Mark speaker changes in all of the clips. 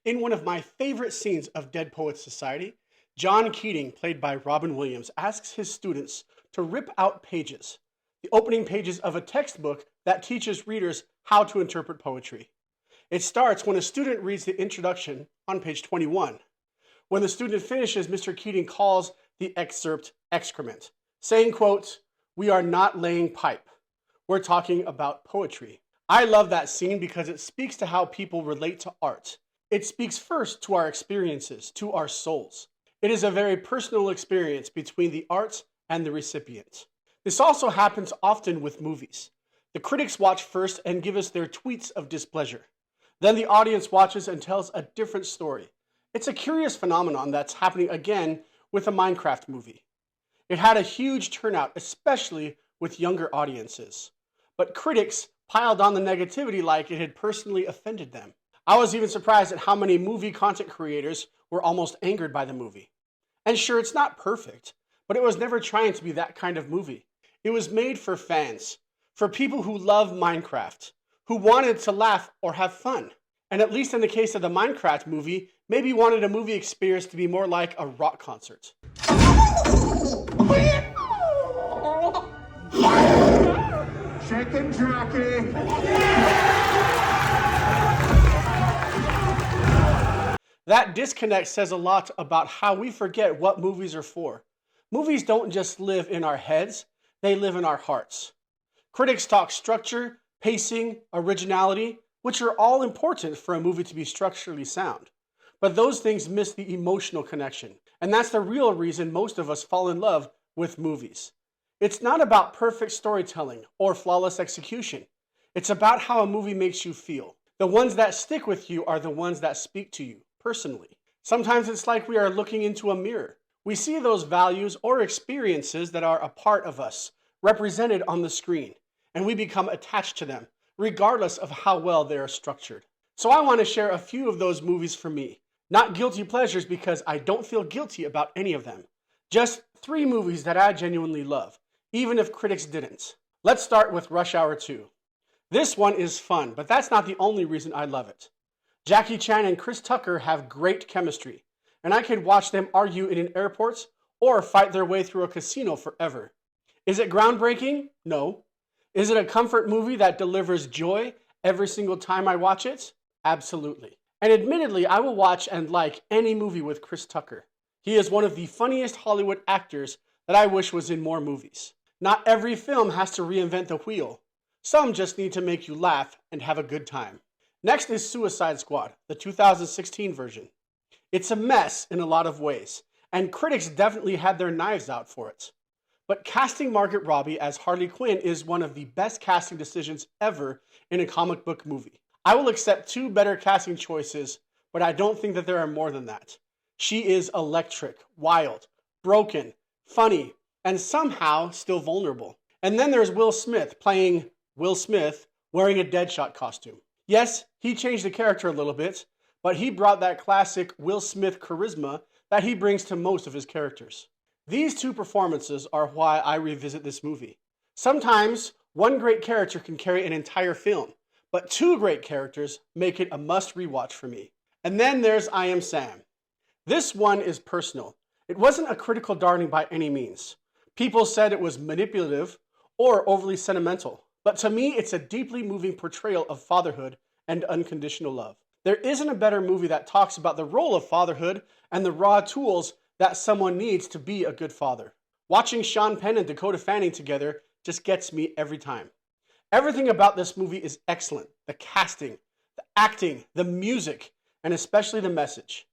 Speaker 1: In one of my favorite scenes of Dead Poets Society, John Keating, played by Robin Williams, asks his students to rip out pages, the opening pages of a textbook that teaches readers how to interpret poetry. It starts when a student reads the introduction on page 21. When the student finishes, Mr. Keating calls the excerpt excrement, saying, quote, "We are not laying pipe. We're talking about poetry." I love that scene because it speaks to how people relate to art. It speaks first to our experiences, to our souls. It is a very personal experience between the art and the recipient. This also happens often with movies. The critics watch first and give us their tweets of displeasure. Then the audience watches and tells a different story. It's a curious phenomenon that's happening again with a Minecraft movie. It had a huge turnout, especially with younger audiences. But critics piled on the negativity like it had personally offended them. I was even surprised at how many movie content creators were almost angered by the movie. And sure, it's not perfect, but it was never trying to be that kind of movie. It was made for fans, for people who love Minecraft, who wanted to laugh or have fun. And at least in the case of the Minecraft movie, maybe wanted a movie experience to be more like a rock concert.
Speaker 2: Chicken jockey!
Speaker 1: That disconnect says a lot about how we forget what movies are for. Movies don't just live in our heads, they live in our hearts. Critics talk structure, pacing, originality, which are all important for a movie to be structurally sound. But those things miss the emotional connection. And that's the real reason most of us fall in love with movies. It's not about perfect storytelling or flawless execution. It's about how a movie makes you feel. The ones that stick with you are the ones that speak to you personally. Sometimes it's like we are looking into a mirror. We see those values or experiences that are a part of us represented on the screen, and we become attached to them, regardless of how well they are structured. So I want to share a few of those movies for me. Not guilty pleasures because I don't feel guilty about any of them. Just 3 movies that I genuinely love, even if critics didn't. Let's start with Rush Hour 2. This one is fun, but that's not the only reason I love it. Jackie Chan and Chris Tucker have great chemistry, and I could watch them argue in an airport or fight their way through a casino forever. Is it groundbreaking? No. Is it a comfort movie that delivers joy every single time I watch it? Absolutely. And admittedly, I will watch and like any movie with Chris Tucker. He is one of the funniest Hollywood actors that I wish was in more movies. Not every film has to reinvent the wheel. Some just need to make you laugh and have a good time. Next is Suicide Squad, the 2016 version. It's a mess in a lot of ways, and critics definitely had their knives out for it. But casting Margot Robbie as Harley Quinn is one of the best casting decisions ever in a comic book movie. I will accept 2 better casting choices, but I don't think that there are more than that. She is electric, wild, broken, funny, and somehow still vulnerable. And then there's Will Smith playing Will Smith wearing a Deadshot costume. Yes, he changed the character a little bit, but he brought that classic Will Smith charisma that he brings to most of his characters. These 2 performances are why I revisit this movie. Sometimes one great character can carry an entire film, but 2 great characters make it a must rewatch for me. And then there's I Am Sam. This one is personal. It wasn't a critical darling by any means. People said it was manipulative or overly sentimental, but to me it's a deeply moving portrayal of fatherhood and unconditional love. There isn't a better movie that talks about the role of fatherhood and the raw tools that someone needs to be a good father. Watching Sean Penn and Dakota Fanning together just gets me every time. Everything about this movie is excellent. The casting, the acting, the music, and especially the message.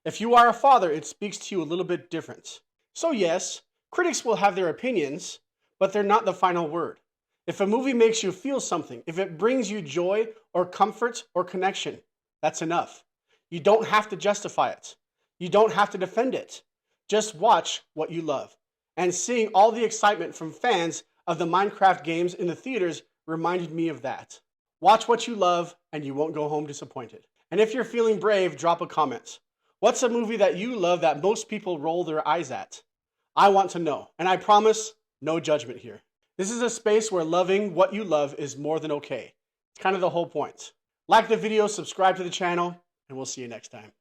Speaker 1: If you are a father, it speaks to you a little bit different. So yes, critics will have their opinions, but they're not the final word. If a movie makes you feel something, if it brings you joy or comfort or connection, that's enough. You don't have to justify it. You don't have to defend it. Just watch what you love. And seeing all the excitement from fans of the Minecraft games in the theaters reminded me of that. Watch what you love and you won't go home disappointed. And if you're feeling brave, drop a comment. What's a movie that you love that most people roll their eyes at? I want to know. And I promise, no judgment here. This is a space where loving what you love is more than okay. It's kind of the whole point. Like the video, subscribe to the channel, and we'll see you next time.